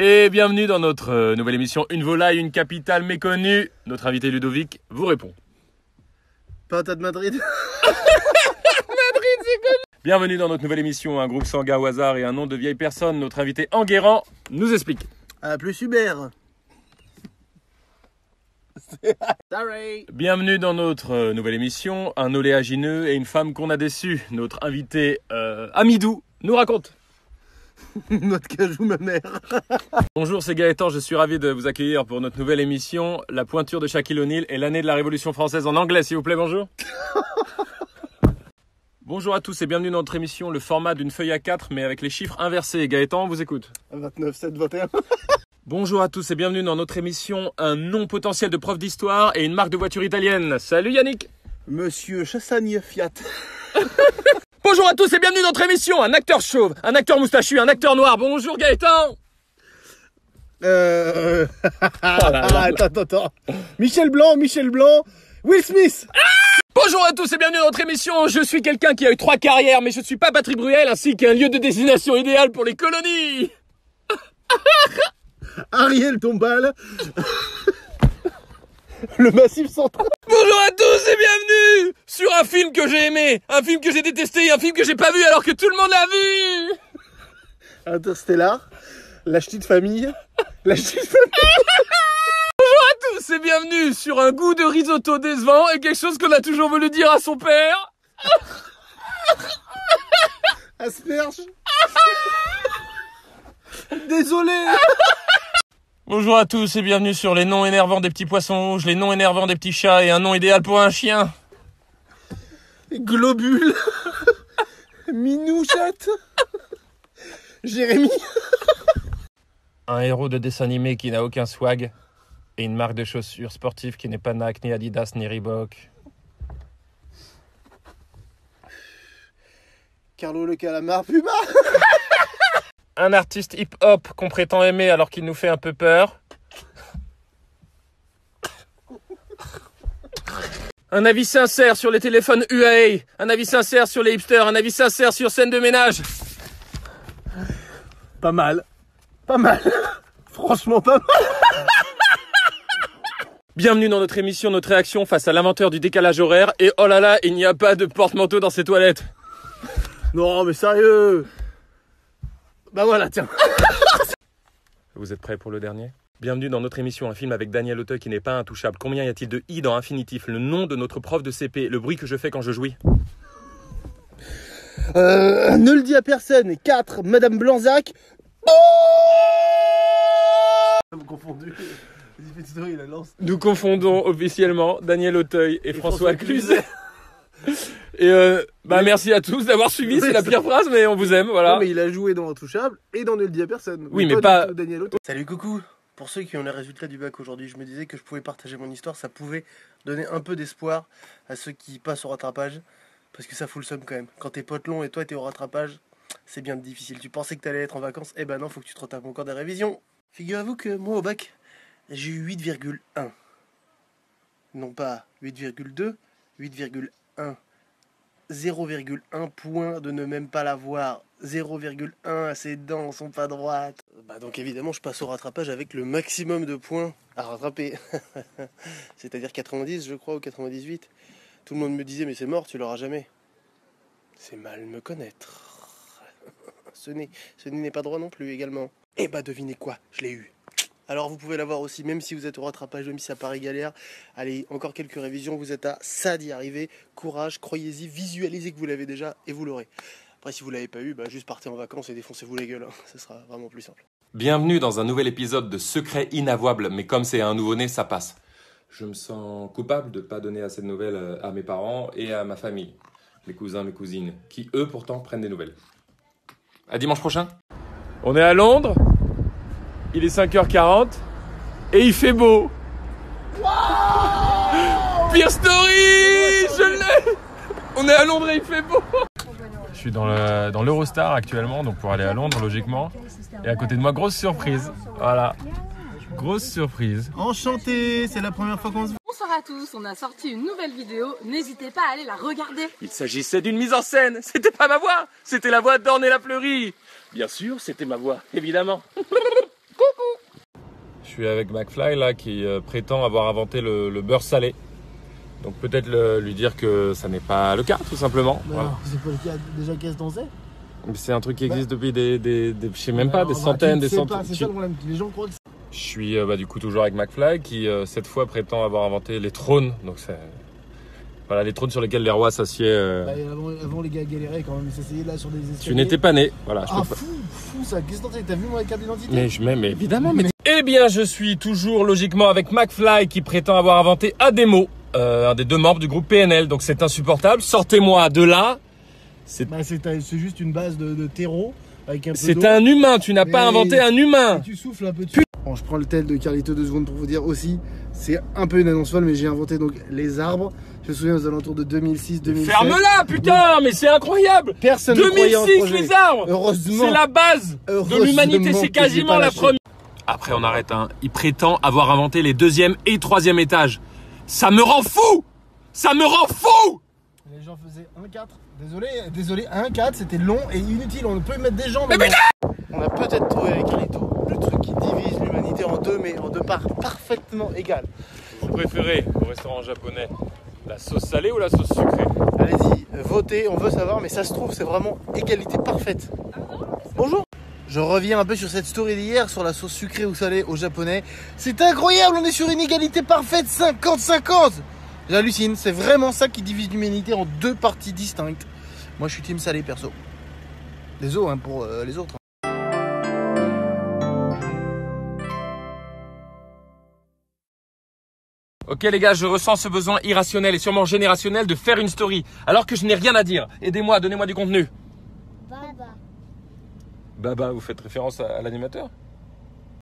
Et bienvenue dans notre nouvelle émission Une volaille, une capitale méconnue. Notre invité Ludovic vous répond. Pinta de Madrid. Madrid, c'est connu. Bienvenue dans notre nouvelle émission Un groupe sanguin au hasard et un nom de vieille personne. Notre invité Enguerrand nous explique. Plus Hubert. Sorry. Bienvenue dans notre nouvelle émission Un oléagineux et une femme qu'on a déçue. Notre invité Amidou nous raconte. Notre cajou, ma mère. Bonjour, c'est Gaëtan, je suis ravi de vous accueillir pour notre nouvelle émission La pointure de Shaquille O'Neal et l'année de la Révolution française en anglais, s'il vous plaît, bonjour. Bonjour à tous et bienvenue dans notre émission, le format d'une feuille A4 mais avec les chiffres inversés. Gaëtan, on vous écoute. 29, 7, 21. Bonjour à tous et bienvenue dans notre émission Un nom potentiel de prof d'histoire et une marque de voiture italienne. Salut Yannick. Monsieur Chassagne Fiat. Bonjour à tous et bienvenue dans notre émission Un acteur chauve, un acteur moustachu, un acteur noir. Bonjour Gaëtan. Attends. Michel Blanc, Will Smith. Bonjour à tous et bienvenue dans notre émission. Je suis quelqu'un qui a eu 3 carrières, mais je ne suis pas Patrick Bruel, ainsi qu'un lieu de destination idéal pour les colonies. Ariel Tombal. Le Massif Central. Bonjour à tous et bienvenue sur un film que j'ai aimé, un film que j'ai détesté, un film que j'ai pas vu alors que tout le monde l'a vu. Interstellar. La petite famille. Bonjour à tous et bienvenue sur un goût de risotto décevant et quelque chose qu'on a toujours voulu dire à son père. Asperge. Désolé. Bonjour à tous et bienvenue sur les noms énervants des petits poissons rouges, les noms énervants des petits chats et un nom idéal pour un chien. Globule. Minouchette. Jérémy. Un héros de dessin animé qui n'a aucun swag et une marque de chaussures sportives qui n'est pas Nike, ni Adidas, ni Reebok. Carlo le calamar Puma. Un artiste hip-hop qu'on prétend aimer alors qu'il nous fait un peu peur. Un avis sincère sur les téléphones UAE. Un avis sincère sur les hipsters. Un avis sincère sur scène de ménage. Pas mal. Franchement pas mal. Bienvenue dans notre émission, notre réaction face à l'inventeur du décalage horaire. Et oh là là, il n'y a pas de porte-manteau dans ces toilettes. Non mais sérieux. Bah voilà, tiens. Vous êtes prêts pour le dernier ? Bienvenue dans notre émission, un film avec Daniel Auteuil qui n'est pas intouchable. Combien y a-t-il de i dans infinitif ? Le nom de notre prof de CP, le bruit que je fais quand je jouis. Ne le dis à personne. 4, Madame Blanzac. Vous confondu. Nous confondons officiellement Daniel Auteuil et François Cluzet. Et merci à tous d'avoir suivi, c'est la pire phrase, mais on vous aime, voilà. Non, mais il a joué dans Intouchable et dans Ne le dis à personne. Oui, mais pas... Daniel Auteuil. Salut, coucou. Pour ceux qui ont les résultats du bac aujourd'hui, je me disais que je pouvais partager mon histoire, ça pouvait donner un peu d'espoir à ceux qui passent au rattrapage, parce que ça fout le seum quand même. Quand tes potes longs et toi t'es au rattrapage, c'est bien difficile. Tu pensais que t'allais être en vacances, eh ben non, faut que tu te retapes encore des révisions. Figurez-vous que moi au bac, j'ai eu 8,1. Non pas 8,2, 8,1. 0,1 point de ne même pas l'avoir. 0,1, ses dents sont pas droites. Bah donc évidemment je passe au rattrapage avec le maximum de points à rattraper. C'est-à-dire 90 je crois ou 98. Tout le monde me disait mais c'est mort, tu l'auras jamais. C'est mal me connaître. Ce nez n'est pas droit non plus également. Et bah devinez quoi, je l'ai eu. Alors vous pouvez l'avoir aussi, même si vous êtes au rattrapage, même si ça paraît galère. Allez, encore quelques révisions, vous êtes à ça d'y arriver. Courage, croyez-y, visualisez que vous l'avez déjà et vous l'aurez. Après, si vous l'avez pas eu, juste partez en vacances et défoncez-vous les gueules. Ce sera vraiment plus simple. Bienvenue dans un nouvel épisode de Secret inavouable, mais comme c'est un nouveau-né, ça passe. Je me sens coupable de ne pas donner assez de nouvelles à mes parents et à ma famille. Mes cousins, mes cousines, qui eux pourtant prennent des nouvelles. À dimanche prochain. On est à Londres. Il est 5h40 et il fait beau. Wow, Pire story, je l'ai. On est à Londres et il fait beau. Je suis dans l'Eurostar actuellement, donc pour aller à Londres logiquement. Et à côté de moi, grosse surprise. Voilà, grosse surprise. Enchanté, c'est la première fois qu'on se voit. Bonsoir à tous, on a sorti une nouvelle vidéo, n'hésitez pas à aller la regarder. Il s'agissait d'une mise en scène, c'était pas ma voix, c'était la voix d'Ornella Fleury. Bien sûr, c'était ma voix, évidemment. suis avec McFly là qui prétend avoir inventé le beurre salé. Donc peut-être lui dire que ça n'est pas le cas tout simplement. Bah, Voilà. c'est pas le cas, déjà qu'est-ce qu'on sait. C'est un truc qui existe depuis je sais même pas, des Bah, centaines, des c'est centaines. ça le problème, les gens croient que Je suis du coup toujours avec McFly qui cette fois prétend avoir inventé les trônes. Donc c'est voilà les trônes sur lesquels les rois s'assiedent. bah, avant les gars galéraient quand même, ils s'essayaient là sur des escaliers. Tu n'étais pas né, voilà. Ah fou ça, qu'est-ce que t'en sais, t'as vu mon carte d'identité? Mais évidemment. Eh bien, je suis toujours logiquement avec McFly qui prétend avoir inventé Ademo, un des 2 membres du groupe PNL. Donc c'est insupportable. Sortez-moi de là. Bah, c'est juste une base de terreau avec un peu C'est d'eau. un humain. Tu n'as pas inventé un humain. Et tu souffles un peu dessus. Bon, je prends le tel de Carlito 2 secondes pour vous dire aussi, c'est un peu une annonce folle, mais j'ai inventé donc les arbres. Je me souviens aux alentours de 2006-2007. Ferme-la, putain, mais c'est incroyable. Personne ne croyait en ce 2006, projet. les arbres. Heureusement. C'est la base de Heureusement l'humanité. que C'est j'ai quasiment pas la lâché. première. Après, on arrête. Hein. Il prétend avoir inventé les 2e et 3e étages. Ça me rend fou. Ça me rend fou. Les gens faisaient 1-4. Désolé, 1-4, c'était long et inutile. On peut mettre des gens. Mais putain! On a peut-être trouvé avec Carlito le truc qui divise l'humanité en 2, mais en 2 parts parfaitement égales. Vous préférez au restaurant japonais la sauce salée ou la sauce sucrée? Allez-y, votez, on veut savoir, mais ça se trouve, c'est vraiment égalité parfaite. Bonjour. Je reviens un peu sur cette story d'hier sur la sauce sucrée ou salée au japonais. C'est incroyable, on est sur une égalité parfaite, 50-50. J'hallucine, c'est vraiment ça qui divise l'humanité en 2 parties distinctes. Moi je suis team salé perso. Désolé pour les autres. Ok les gars, je ressens ce besoin irrationnel et sûrement générationnel de faire une story alors que je n'ai rien à dire. Aidez-moi, donnez-moi du contenu. Baba. Baba, vous faites référence à l'animateur?